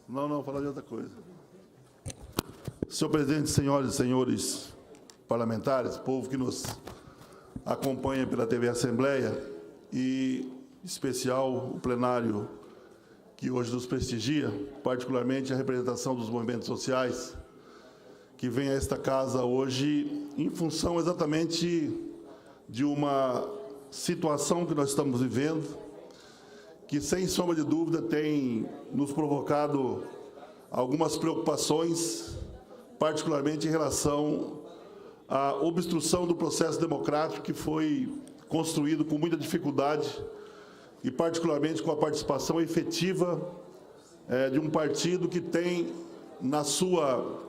Não, falar de outra coisa. Senhor presidente, senhoras e senhores parlamentares, povo que nos acompanha pela TV Assembleia e, em especial, o plenário que hoje nos prestigia, particularmente a representação dos movimentos sociais, que vem a esta casa hoje em função exatamente de uma situação que nós estamos vivendo, que, sem sombra de dúvida, tem nos provocado algumas preocupações, particularmente em relação à obstrução do processo democrático que foi construído com muita dificuldade e, particularmente, com a participação efetiva de um partido que tem, na sua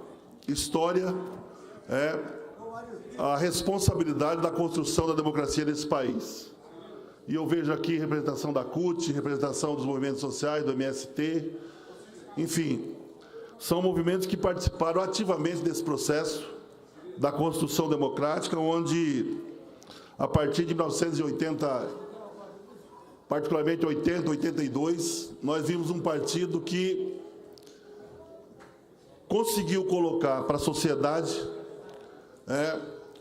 história, a responsabilidade da construção da democracia nesse país. E eu vejo aqui representação da CUT, representação dos movimentos sociais, do MST, enfim, são movimentos que participaram ativamente desse processo da construção democrática, onde, a partir de 1980, particularmente 80, 82, nós vimos um partido que conseguiu colocar para a sociedade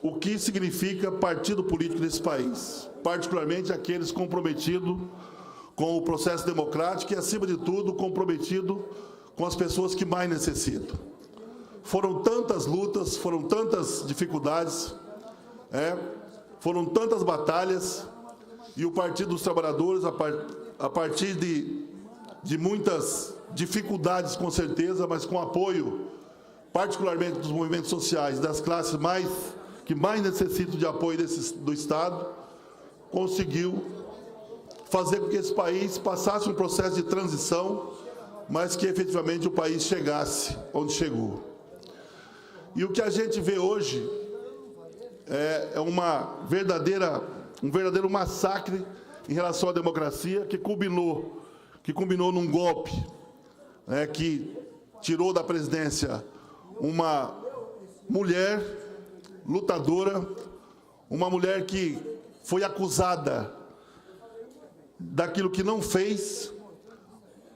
o que significa partido político nesse país, particularmente aqueles comprometidos com o processo democrático e, acima de tudo, comprometido com as pessoas que mais necessitam. Foram tantas lutas, foram tantas dificuldades, foram tantas batalhas, e o Partido dos Trabalhadores, a partir de muitas dificuldades, com certeza, mas com apoio, particularmente dos movimentos sociais, das classes que mais necessitam de apoio do Estado, conseguiu fazer com que esse país passasse um processo de transição, mas que efetivamente o país chegasse onde chegou. E o que a gente vê hoje é um verdadeiro massacre em relação à democracia, que culminou num golpe que tirou da presidência uma mulher lutadora, uma mulher que foi acusada daquilo que não fez,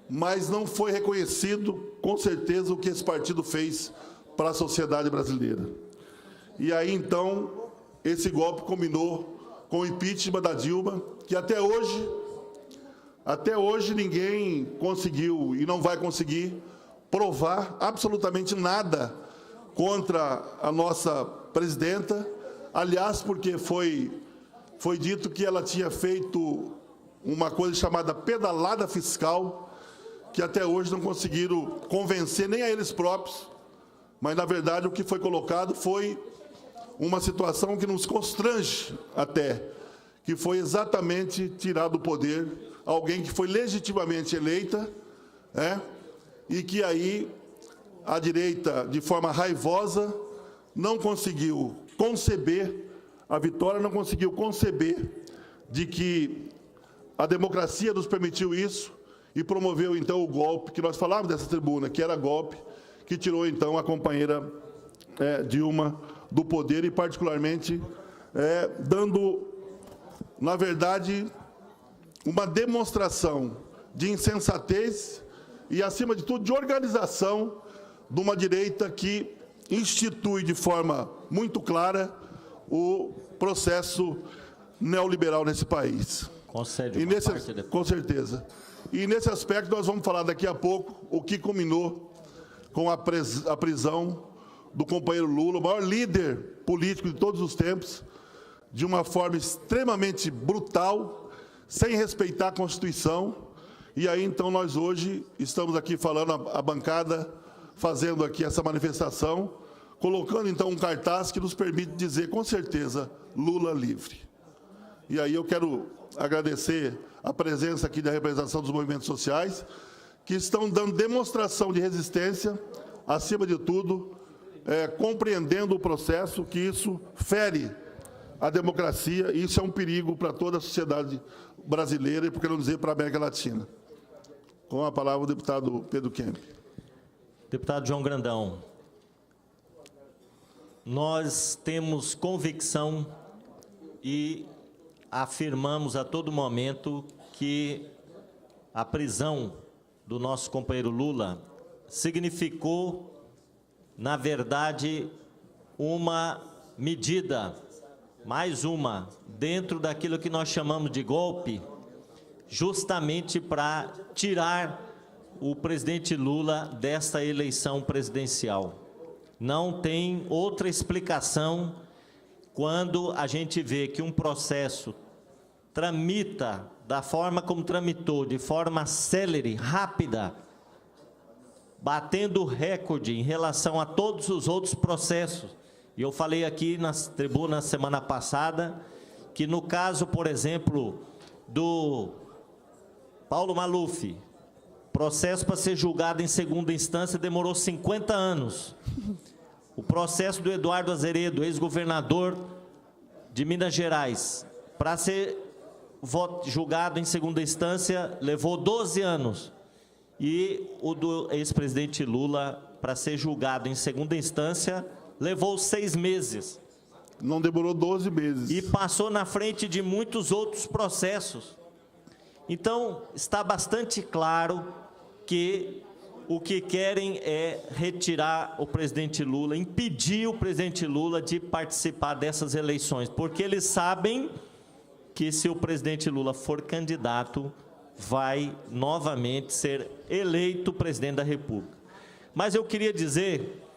mas não foi reconhecido, com certeza, o que esse partido fez para a sociedade brasileira. E aí, então, esse golpe combinou com o impeachment da Dilma, que até hoje ninguém conseguiu e não vai conseguir provar absolutamente nada contra a nossa presidenta, aliás, porque foi dito que ela tinha feito uma coisa chamada pedalada fiscal, que até hoje não conseguiram convencer nem a eles próprios, mas, na verdade, o que foi colocado foi uma situação que nos constrange até, que foi exatamente tirar do poder alguém que foi legitimamente eleita, e que aí a direita, de forma raivosa, não conseguiu conceber a vitória, não conseguiu conceber de que a democracia nos permitiu isso e promoveu, então, o golpe que nós falávamos dessa tribuna, que era golpe, que tirou, então, a companheira Dilma do poder e, particularmente, dando, na verdade, uma demonstração de insensatez e, acima de tudo, de organização de uma direita que institui de forma muito clara o processo neoliberal nesse país. Concede uma parte com certeza. E, nesse aspecto, nós vamos falar daqui a pouco o que culminou com a prisão do companheiro Lula, o maior líder político de todos os tempos, de uma forma extremamente brutal, sem respeitar a Constituição. E aí, então, nós hoje estamos aqui falando, a bancada, fazendo aqui essa manifestação, colocando, então, um cartaz que nos permite dizer, com certeza, Lula livre. E aí eu quero agradecer a presença aqui da representação dos movimentos sociais, que estão dando demonstração de resistência, acima de tudo, compreendendo o processo, que isso fere a democracia, e isso é um perigo para toda a sociedade brasileira e, por que não dizer, para a América Latina. Com a palavra, o deputado Pedro Kemp. Deputado João Grandão, nós temos convicção e afirmamos a todo momento que a prisão do nosso companheiro Lula significou, na verdade, uma medida, mais uma, dentro daquilo que nós chamamos de golpe, justamente para tirar o presidente Lula desta eleição presidencial. Não tem outra explicação quando a gente vê que um processo tramita da forma como tramitou, de forma célere, rápida, batendo recorde em relação a todos os outros processos. E eu falei aqui nas tribunas semana passada que no caso, por exemplo, do Paulo Maluf, processo para ser julgado em segunda instância demorou 50 anos. O processo do Eduardo Azeredo, ex-governador de Minas Gerais, para ser julgado em segunda instância, levou 12 anos. E o do ex-presidente Lula, para ser julgado em segunda instância, levou 6 meses. Não demorou 12 meses. E passou na frente de muitos outros processos. Então, está bastante claro que o que querem é retirar o presidente Lula, impedir o presidente Lula de participar dessas eleições, porque eles sabem que se o presidente Lula for candidato, vai novamente ser eleito presidente da República. Mas eu queria dizer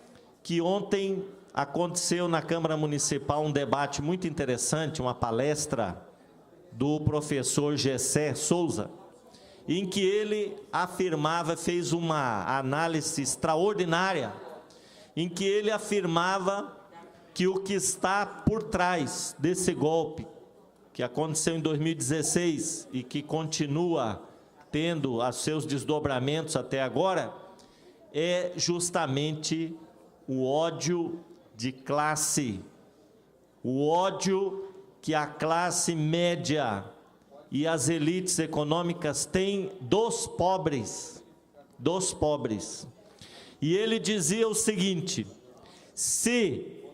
que ontem aconteceu na Câmara Municipal um debate muito interessante, uma palestra do professor Gessé Souza, em que ele afirmava, fez uma análise extraordinária, em que ele afirmava que o que está por trás desse golpe, que aconteceu em 2016 e que continua tendo os seus desdobramentos até agora, é justamente o ódio de classe, o ódio que a classe média e as elites econômicas têm dos pobres, E ele dizia o seguinte: se,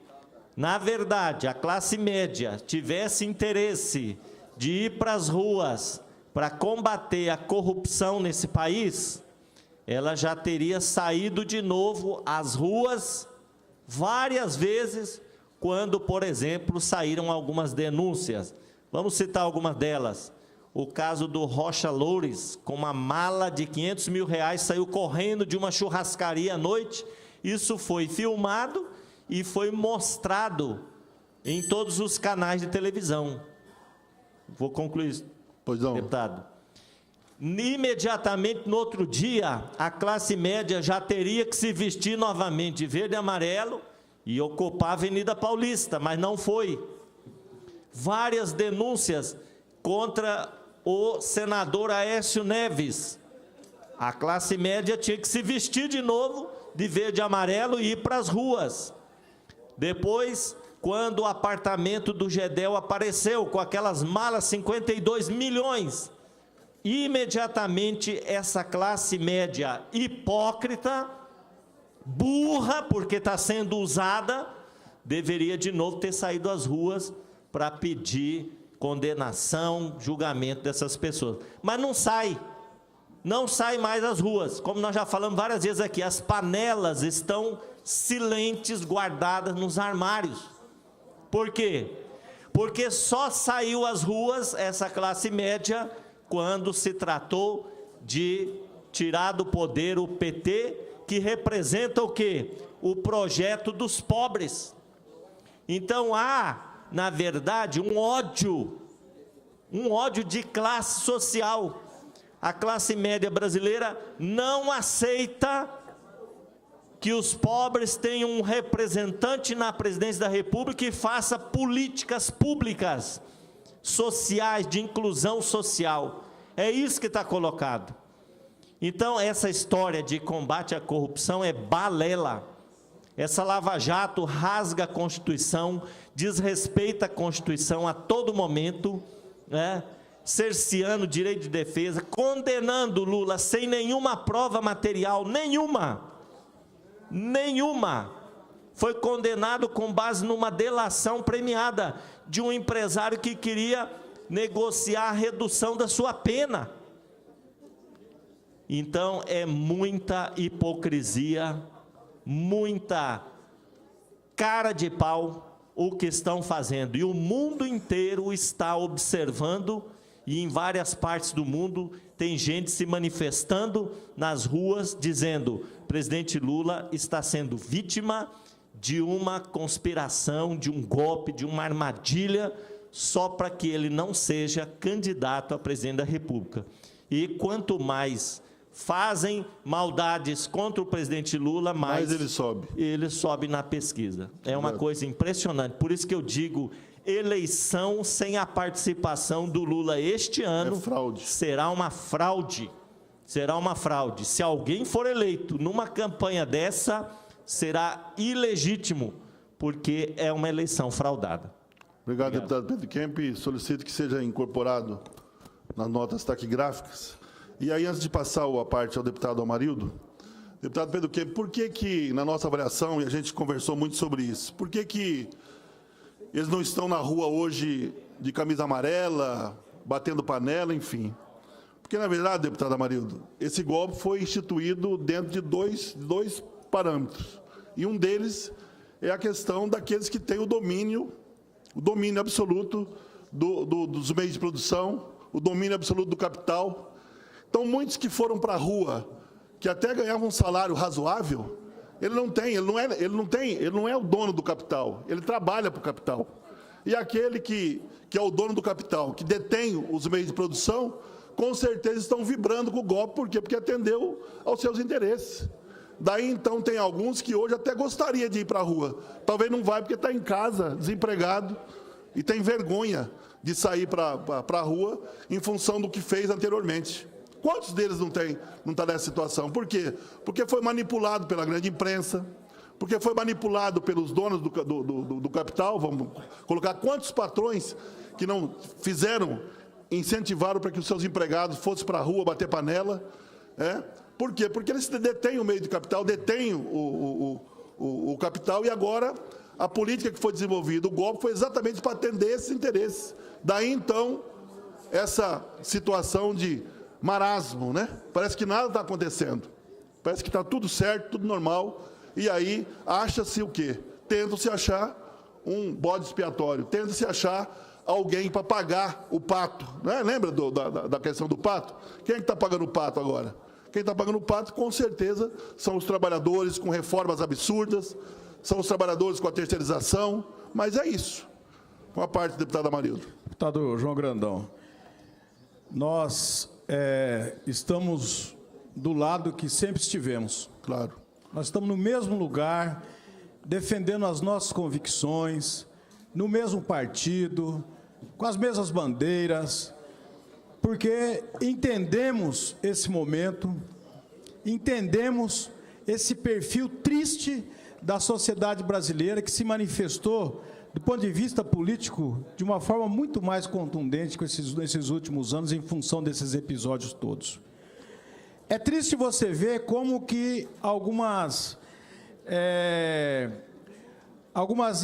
na verdade, a classe média tivesse interesse de ir para as ruas para combater a corrupção nesse país, ela já teria saído de novo às ruas várias vezes, quando, por exemplo, saíram algumas denúncias. Vamos citar algumas delas. O caso do Rocha Loures, com uma mala de R$500 mil, saiu correndo de uma churrascaria à noite. Isso foi filmado e foi mostrado em todos os canais de televisão. Vou concluir, pois não, deputado. Imediatamente, no outro dia, a classe média já teria que se vestir novamente de verde e amarelo e ocupar a Avenida Paulista, mas não foi. Várias denúncias contra o senador Aécio Neves. A classe média tinha que se vestir de novo de verde e amarelo e ir para as ruas. Depois, quando o apartamento do Gedel apareceu com aquelas malas, 52 milhões, imediatamente essa classe média hipócrita, burra, porque está sendo usada, deveria de novo ter saído às ruas para pedir condenação, julgamento dessas pessoas. Mas não sai mais às ruas. Como nós já falamos várias vezes aqui, as panelas estão silentes, guardadas nos armários. Por quê? Porque só saiu às ruas essa classe média quando se tratou de tirar do poder o PT, que representa o quê? O projeto dos pobres. Então há, na verdade, um ódio de classe social. A classe média brasileira não aceita que os pobres tenham um representante na presidência da República e faça políticas públicas, sociais, de inclusão social. É isso que está colocado. Então, essa história de combate à corrupção é balela. Essa Lava Jato rasga a Constituição, desrespeita a Constituição a todo momento, né? Cerceando o direito de defesa, condenando Lula sem nenhuma prova material, nenhuma. Foi condenado com base numa delação premiada de um empresário que queria negociar a redução da sua pena. Então, é muita hipocrisia, muita cara de pau o que estão fazendo. E o mundo inteiro está observando, e em várias partes do mundo tem gente se manifestando nas ruas, dizendo: presidente Lula está sendo vítima de uma conspiração, de um golpe, de uma armadilha, só para que ele não seja candidato a presidente da República. E quanto mais fazem maldades contra o presidente Lula, mais ele sobe na pesquisa. É uma coisa impressionante. Por isso que eu digo, eleição sem a participação do Lula este ano será uma fraude. Será uma fraude. Se alguém for eleito numa campanha dessa, será ilegítimo, porque é uma eleição fraudada. Obrigado, deputado Pedro Kemp. Solicito que seja incorporado nas notas taquigráficas. E aí, antes de passar a parte ao deputado Amarildo, deputado Pedro Kemp, por que, na nossa avaliação, e a gente conversou muito sobre isso, por que eles não estão na rua hoje de camisa amarela, batendo panela, enfim? Porque, na verdade, deputado Amarildo, esse golpe foi instituído dentro de dois parâmetros. E um deles é a questão daqueles que têm o domínio absoluto dos meios de produção, o domínio absoluto do capital. Então, muitos que foram para a rua, que até ganhavam um salário razoável, ele não é o dono do capital, ele trabalha para o capital. E aquele que é o dono do capital, que detém os meios de produção, com certeza estão vibrando com o golpe. Por quê? Porque atendeu aos seus interesses. Daí, então, tem alguns que hoje até gostaria de ir para a rua. Talvez não vai porque está em casa, desempregado, e tem vergonha de sair para a rua em função do que fez anteriormente. Quantos deles não está nessa situação? Por quê? Porque foi manipulado pela grande imprensa, porque foi manipulado pelos donos do capital. Vamos colocar quantos patrões que não incentivaram para que os seus empregados fossem para a rua bater panela. Por quê? Porque eles detêm o meio de capital, detêm o capital, e agora a política que foi desenvolvida, o golpe, foi exatamente para atender esses interesses. Daí, então, essa situação de marasmo, né? Parece que nada está acontecendo. Parece que está tudo certo, tudo normal. E aí, acha-se o quê? Tenta-se achar um bode expiatório, tenta-se achar alguém para pagar o pato. Né? Lembra da questão do pato? Quem é que está pagando o pato agora? Quem está pagando o pato, com certeza, são os trabalhadores com reformas absurdas, são os trabalhadores com a terceirização, mas é isso. Com a parte do deputado Amarildo. Deputado João Grandão, nós estamos do lado que sempre estivemos. Claro. Nós estamos no mesmo lugar, defendendo as nossas convicções, no mesmo partido, com as mesmas bandeiras, porque entendemos esse momento, entendemos esse perfil triste da sociedade brasileira, que se manifestou, do ponto de vista político, de uma forma muito mais contundente nesses últimos anos, em função desses episódios todos. É triste você ver como que algumas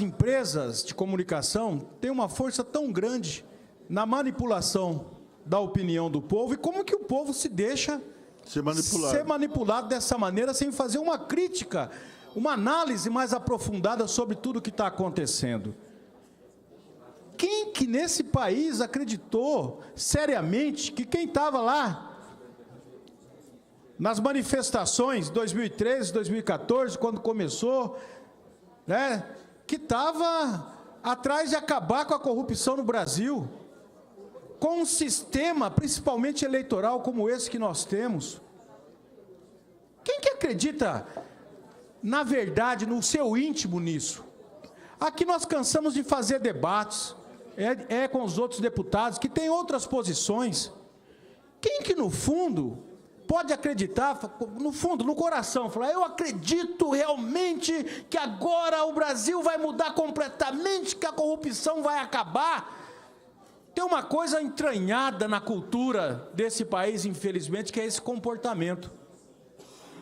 empresas de comunicação têm uma força tão grande na manipulação da opinião do povo, e como que o povo se deixa ser manipulado dessa maneira, sem fazer uma crítica, uma análise mais aprofundada sobre tudo o que está acontecendo. Quem que nesse país acreditou seriamente que quem estava lá nas manifestações de 2013, 2014, quando começou, né, que estava atrás de acabar com a corrupção no Brasil, com um sistema, principalmente eleitoral, como esse que nós temos? Quem que acredita, na verdade, no seu íntimo nisso? Aqui nós cansamos de fazer debates, com os outros deputados, que têm outras posições. Quem que, no fundo, pode acreditar, no fundo, no coração, falar: eu acredito realmente que agora o Brasil vai mudar completamente, que a corrupção vai acabar? Tem uma coisa entranhada na cultura desse país, infelizmente, que é esse comportamento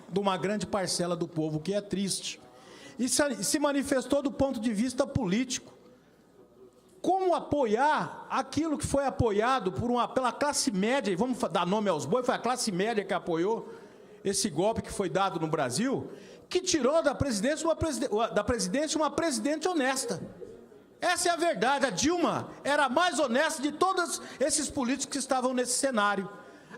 de uma grande parcela do povo, que é triste. E se manifestou do ponto de vista político. como apoiar aquilo que foi apoiado pela classe média, e vamos dar nome aos bois, foi a classe média que apoiou esse golpe que foi dado no Brasil, que tirou da presidência uma presidente honesta. Essa é a verdade. A Dilma era a mais honesta de todos esses políticos que estavam nesse cenário.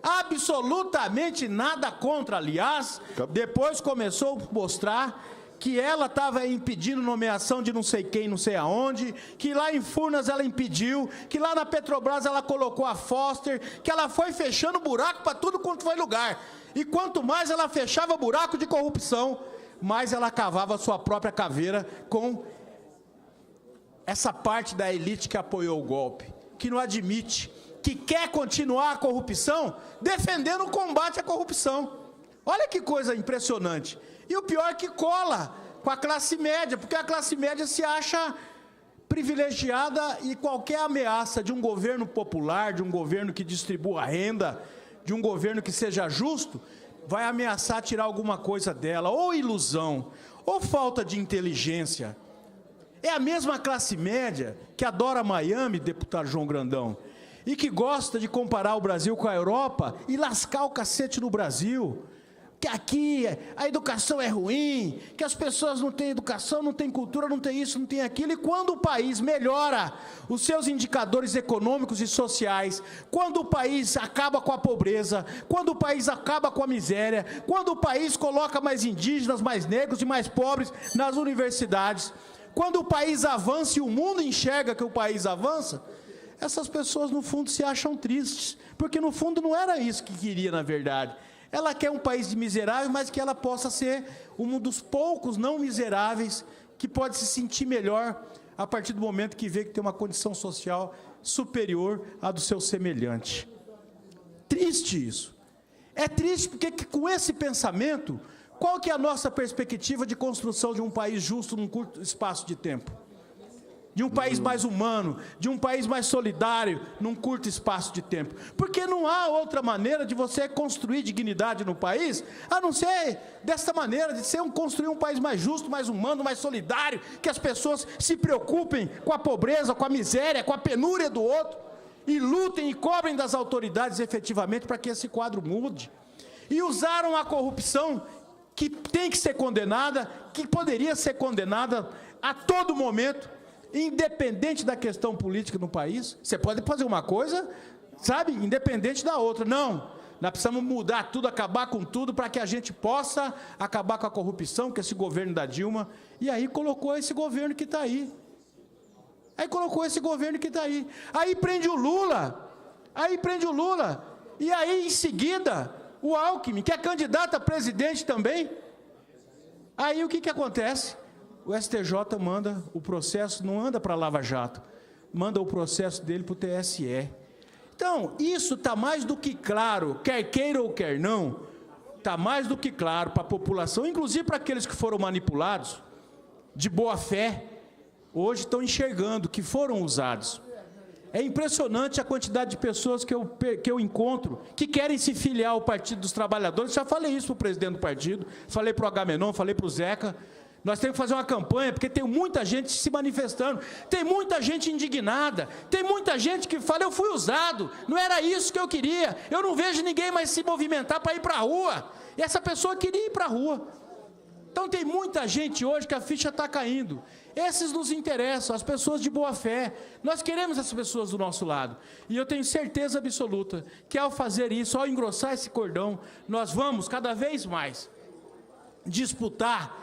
Absolutamente nada contra, aliás, depois começou a mostrar que ela estava impedindo nomeação de não sei quem, não sei aonde, que lá em Furnas ela impediu, que lá na Petrobras ela colocou a Foster, que ela foi fechando buraco para tudo quanto foi lugar. E quanto mais ela fechava buraco de corrupção, mais ela cavava a sua própria caveira com essa parte da elite que apoiou o golpe, que não admite, que quer continuar a corrupção, defendendo o combate à corrupção. Olha que coisa impressionante. E o pior é que cola com a classe média, porque a classe média se acha privilegiada e qualquer ameaça de um governo popular, de um governo que distribua renda, de um governo que seja justo, vai ameaçar tirar alguma coisa dela, ou ilusão, ou falta de inteligência. É a mesma classe média que adora Miami, deputado João Grandão, e que gosta de comparar o Brasil com a Europa e lascar o cacete no Brasil. Que aqui a educação é ruim, que as pessoas não têm educação, não têm cultura, não têm isso, não têm aquilo. E quando o país melhora os seus indicadores econômicos e sociais, quando o país acaba com a pobreza, quando o país acaba com a miséria, quando o país coloca mais indígenas, mais negros e mais pobres nas universidades, quando o país avança e o mundo enxerga que o país avança, essas pessoas, no fundo, se acham tristes, porque, no fundo, não era isso que queria, na verdade. Ela quer um país de miseráveis, mas que ela possa ser um dos poucos não miseráveis que pode se sentir melhor a partir do momento que vê que tem uma condição social superior à do seu semelhante. Triste isso. É triste porque, com esse pensamento, qual que é a nossa perspectiva de construção de um país justo num curto espaço de tempo? De um país mais humano, de um país mais solidário, num curto espaço de tempo. Porque não há outra maneira de você construir dignidade no país, a não ser dessa maneira, de construir um país mais justo, mais humano, mais solidário, que as pessoas se preocupem com a pobreza, com a miséria, com a penúria do outro, e lutem e cobrem das autoridades efetivamente para que esse quadro mude. E usaram a corrupção, que tem que ser condenada, que poderia ser condenada a todo momento, independente da questão política no país. Você pode fazer uma coisa, sabe, independente da outra. Não, nós precisamos mudar tudo, acabar com tudo, para que a gente possa acabar com a corrupção, que esse governo da Dilma, e aí colocou esse governo que está aí. Aí prende o Lula, e aí, em seguida, o Alckmin, que é candidato a presidente também. Aí o que acontece? O STJ manda o processo, não anda para a Lava Jato, manda o processo dele para o TSE. Então, isso está mais do que claro, quer queira ou quer não, está mais do que claro para a população, inclusive para aqueles que foram manipulados, de boa fé, hoje estão enxergando que foram usados. É impressionante a quantidade de pessoas que eu encontro que querem se filiar ao Partido dos Trabalhadores. Já falei isso para o presidente do partido, falei para o Agamenon, falei para o Zeca. Nós temos que fazer uma campanha, porque tem muita gente se manifestando, tem muita gente indignada, tem muita gente que fala, eu fui usado, não era isso que eu queria, eu não vejo ninguém mais se movimentar para ir para a rua, e essa pessoa queria ir para a rua. Então tem muita gente hoje que a ficha está caindo. Esses nos interessam, as pessoas de boa fé. Nós queremos essas pessoas do nosso lado. E eu tenho certeza absoluta que, ao fazer isso, ao engrossar esse cordão, nós vamos cada vez mais disputar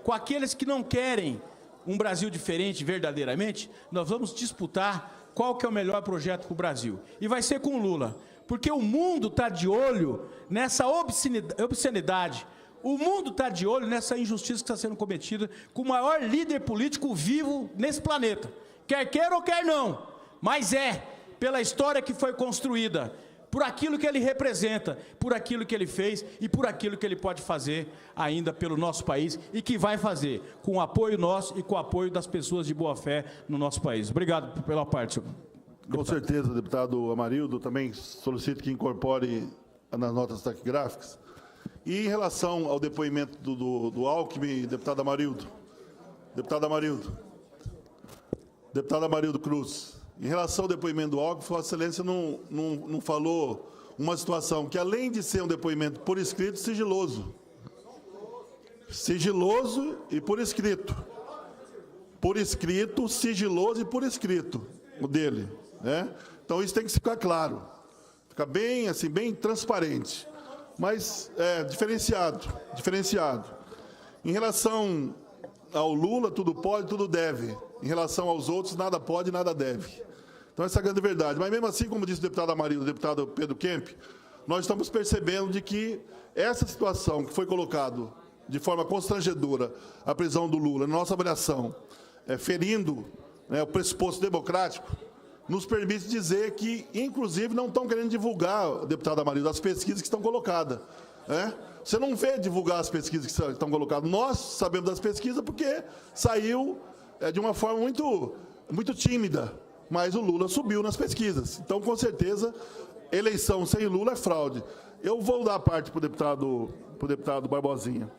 com aqueles que não querem um Brasil diferente verdadeiramente. Nós vamos disputar qual que é o melhor projeto para o Brasil. E vai ser com o Lula, porque o mundo está de olho nessa obscenidade. O mundo está de olho nessa injustiça que está sendo cometida com o maior líder político vivo nesse planeta. Quer queira ou quer não, mas pela história que foi construída, por aquilo que ele representa, por aquilo que ele fez e por aquilo que ele pode fazer ainda pelo nosso país e que vai fazer com o apoio nosso e com o apoio das pessoas de boa fé no nosso país. Obrigado pela parte, senhor deputado. Com certeza, deputado Amarildo, também solicito que incorpore nas notas taquigráficas. E em relação ao depoimento do Alckmin, deputado Amarildo. Deputado Amarildo. Deputada Amarildo Cruz, em relação ao depoimento do Alckmin, Vossa Excelência não falou uma situação que, além de ser um depoimento por escrito, sigiloso. Sigiloso e por escrito. Por escrito, sigiloso e por escrito, o dele, né? Então, isso tem que ficar claro. Fica bem, assim, bem transparente. Mas, diferenciado. Em relação ao Lula, tudo pode, tudo deve. Em relação aos outros, nada pode, nada deve. Então, essa é a grande verdade. Mas, mesmo assim, como disse o deputado Amarildo, o deputado Pedro Kemp, nós estamos percebendo de que essa situação que foi colocado de forma constrangedora a prisão do Lula, na nossa avaliação, ferindo, né, o pressuposto democrático, nos permite dizer que, inclusive, não estão querendo divulgar, deputado Amarildo, as pesquisas que estão colocadas. Né? Você não vê divulgar as pesquisas que estão colocadas. Nós sabemos das pesquisas porque saiu de uma forma muito tímida, mas o Lula subiu nas pesquisas. Então, com certeza, eleição sem Lula é fraude. Eu vou dar a parte para o deputado Barbosinha.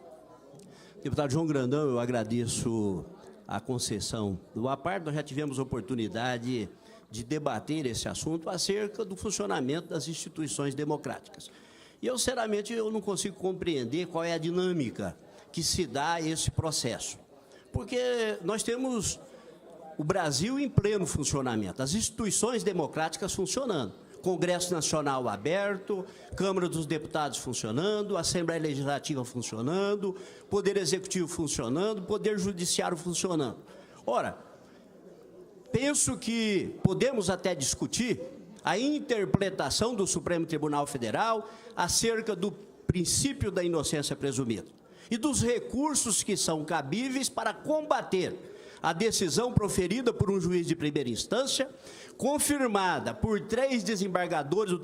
Deputado João Grandão, eu agradeço a concessão do APAR. Nós já tivemos oportunidade de debater esse assunto acerca do funcionamento das instituições democráticas. E eu, sinceramente, eu não consigo compreender qual é a dinâmica que se dá a esse processo. Porque nós temos o Brasil em pleno funcionamento, as instituições democráticas funcionando. Congresso Nacional aberto, Câmara dos Deputados funcionando, Assembleia Legislativa funcionando, Poder Executivo funcionando, Poder Judiciário funcionando. Ora, penso que podemos até discutir a interpretação do Supremo Tribunal Federal acerca do princípio da inocência presumida e dos recursos que são cabíveis para combater a decisão proferida por um juiz de primeira instância, confirmada por 3 desembargadores do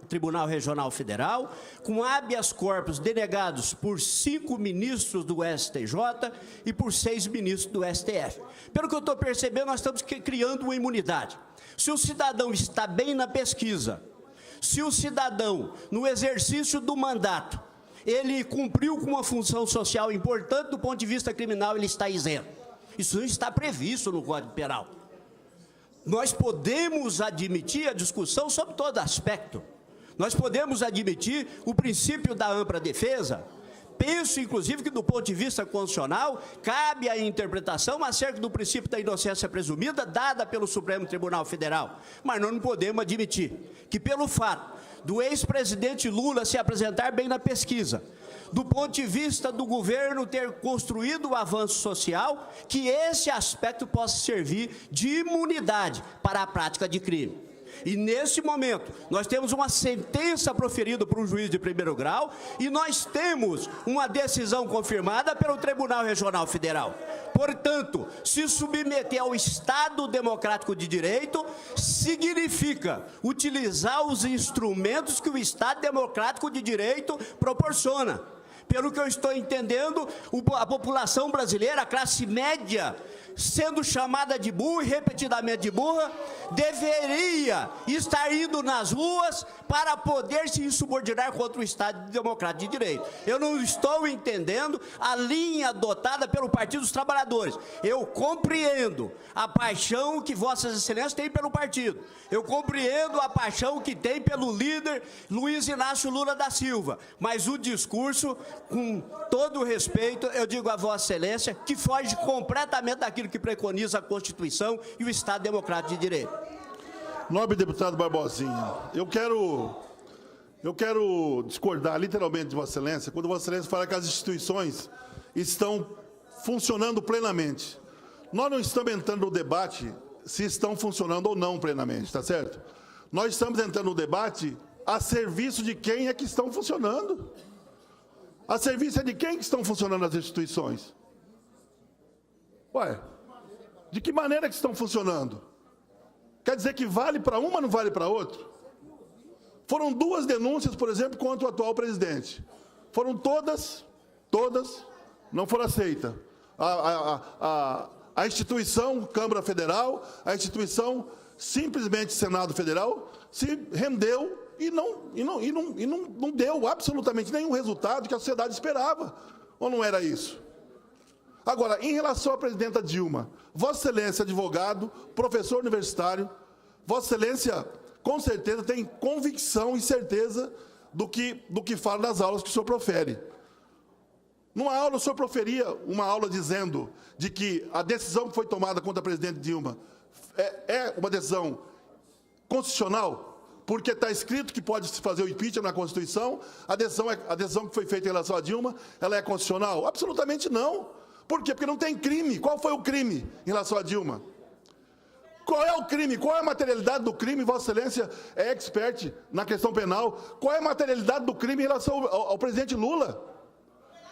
Tribunal Regional Federal, com habeas corpus denegados por 5 ministros do STJ e por 6 ministros do STF. Pelo que eu estou percebendo, nós estamos criando uma imunidade. Se o cidadão está bem na pesquisa, se o cidadão, no exercício do mandato, ele cumpriu com uma função social importante do ponto de vista criminal, ele está isento. Isso não está previsto no Código Penal. Nós podemos admitir a discussão sobre todo aspecto. Nós podemos admitir o princípio da ampla defesa. Penso, inclusive, que do ponto de vista constitucional, cabe a interpretação acerca do princípio da inocência presumida dada pelo Supremo Tribunal Federal. Mas nós não podemos admitir que, pelo fato do ex-presidente Lula se apresentar bem na pesquisa, do ponto de vista do governo ter construído o avanço social, que esse aspecto possa servir de imunidade para a prática de crime. E, nesse momento, nós temos uma sentença proferida por um juiz de primeiro grau e nós temos uma decisão confirmada pelo Tribunal Regional Federal. Portanto, se submeter ao Estado Democrático de Direito significa utilizar os instrumentos que o Estado Democrático de Direito proporciona. Pelo que eu estou entendendo, a população brasileira, a classe média, sendo chamada de burra e repetidamente de burra, deveria estar indo nas ruas para poder se insubordinar contra o Estado Democrático de Direito. Eu não estou entendendo a linha adotada pelo Partido dos Trabalhadores. Eu compreendo a paixão que Vossas Excelências têm pelo partido. Eu compreendo a paixão que tem pelo líder Luiz Inácio Lula da Silva. Mas o discurso, com todo o respeito, eu digo a Vossa Excelência, que foge completamente daquilo que preconiza a Constituição e o Estado Democrático de Direito. Nobre deputado Barbosinha, eu quero discordar literalmente de Vossa Excelência quando Vossa Excelência fala que as instituições estão funcionando plenamente. Nós não estamos entrando no debate se estão funcionando ou não plenamente, está certo? Nós estamos entrando no debate a serviço de quem é que estão funcionando. A serviço é de quem que estão funcionando as instituições? Ué, de que maneira que estão funcionando? Quer dizer que vale para uma, não vale para outra? Foram 2 denúncias, por exemplo, contra o atual presidente. Foram todas não foram aceitas. A instituição Câmara Federal, a instituição simplesmente Senado Federal, se rendeu e não deu absolutamente nenhum resultado que a sociedade esperava. Ou não era isso? Agora, em relação à presidenta Dilma, Vossa Excelência, advogado, professor universitário, Vossa Excelência, com certeza, tem convicção e certeza do que fala nas aulas que o senhor profere. Numa aula, o senhor proferia uma aula dizendo de que a decisão que foi tomada contra a presidente Dilma é uma decisão constitucional, porque está escrito que pode se fazer o impeachment na Constituição, a decisão que foi feita em relação a Dilma, ela é constitucional? Absolutamente não. Por quê? Porque não tem crime. Qual foi o crime em relação a Dilma? Qual é o crime? Qual é a materialidade do crime? Vossa Excelência é expert na questão penal. Qual é a materialidade do crime em relação ao presidente Lula?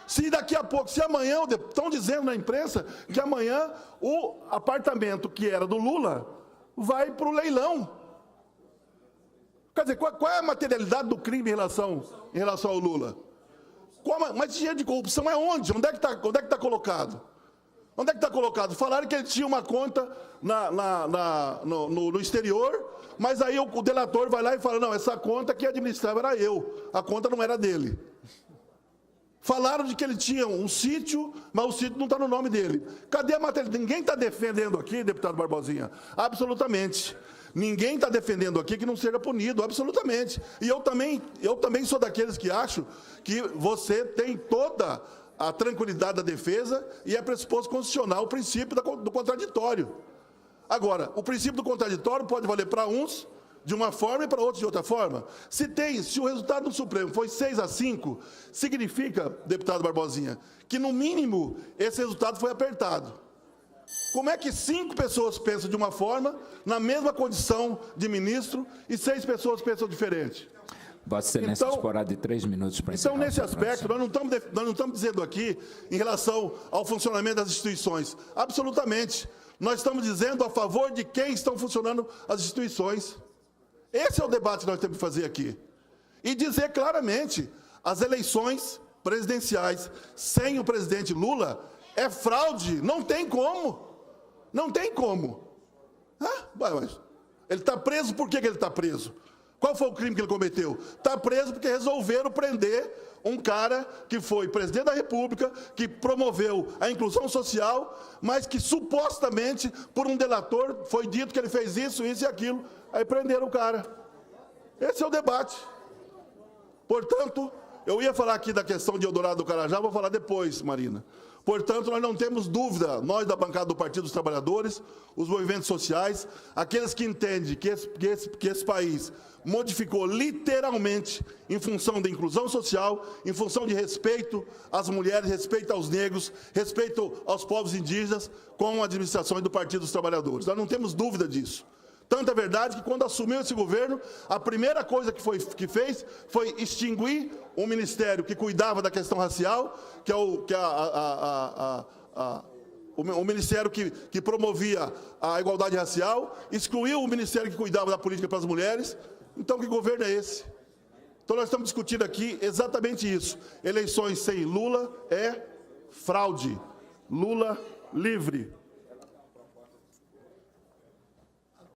Se daqui a pouco, se amanhã, estão dizendo na imprensa que amanhã o apartamento que era do Lula vai para o leilão. Quer dizer, qual é a materialidade do crime em relação ao Lula? Mas dinheiro de corrupção é onde? Onde é que está colocado? Onde é que está colocado? Falaram que ele tinha uma conta no exterior, mas aí o delator vai lá e fala, não, essa conta que administrava era eu, a conta não era dele. Falaram de que ele tinha um sítio, mas o sítio não está no nome dele. Cadê a matéria? Ninguém está defendendo aqui, deputado Barbosinha, absolutamente. Ninguém está defendendo aqui que não seja punido, absolutamente. E eu também sou daqueles que acham que você tem toda a tranquilidade da defesa e é pressuposto constitucional o princípio do contraditório. Agora, o princípio do contraditório pode valer para uns de uma forma e para outros de outra forma. Se o resultado do Supremo foi 6-5, significa, deputado Barbosinha, que no mínimo esse resultado foi apertado. Como é que 5 pessoas pensam de uma forma, na mesma condição de ministro, e 6 pessoas pensam diferente? Vossa Excelência disporá de 3 minutos para encerrar. Então, nesse aspecto, nós não estamos dizendo aqui em relação ao funcionamento das instituições. Absolutamente. Nós estamos dizendo a favor de quem estão funcionando as instituições. Esse é o debate que nós temos que fazer aqui. E dizer claramente, as eleições presidenciais sem o presidente Lula é fraude, não tem como. Não tem como. Mas ele está preso, por que ele está preso? Qual foi o crime que ele cometeu? Está preso porque resolveram prender um cara que foi presidente da República, que promoveu a inclusão social, mas que supostamente, por um delator, foi dito que ele fez isso e aquilo, aí prenderam o cara. Esse é o debate. Portanto, eu ia falar aqui da questão de Eldorado do Carajá, vou falar depois, Marina. Portanto, nós não temos dúvida, nós da bancada do Partido dos Trabalhadores, os movimentos sociais, aqueles que entendem que esse país modificou literalmente em função da inclusão social, em função de respeito às mulheres, respeito aos negros, respeito aos povos indígenas, com a administração do Partido dos Trabalhadores. Nós não temos dúvida disso. Tanto é verdade que, quando assumiu esse governo, a primeira coisa que fez foi extinguir o ministério que cuidava da questão racial, que é o ministério que promovia a igualdade racial, excluiu o ministério que cuidava da política para as mulheres. Então, que governo é esse? Então, nós estamos discutindo aqui exatamente isso. Eleições sem Lula é fraude. Lula livre.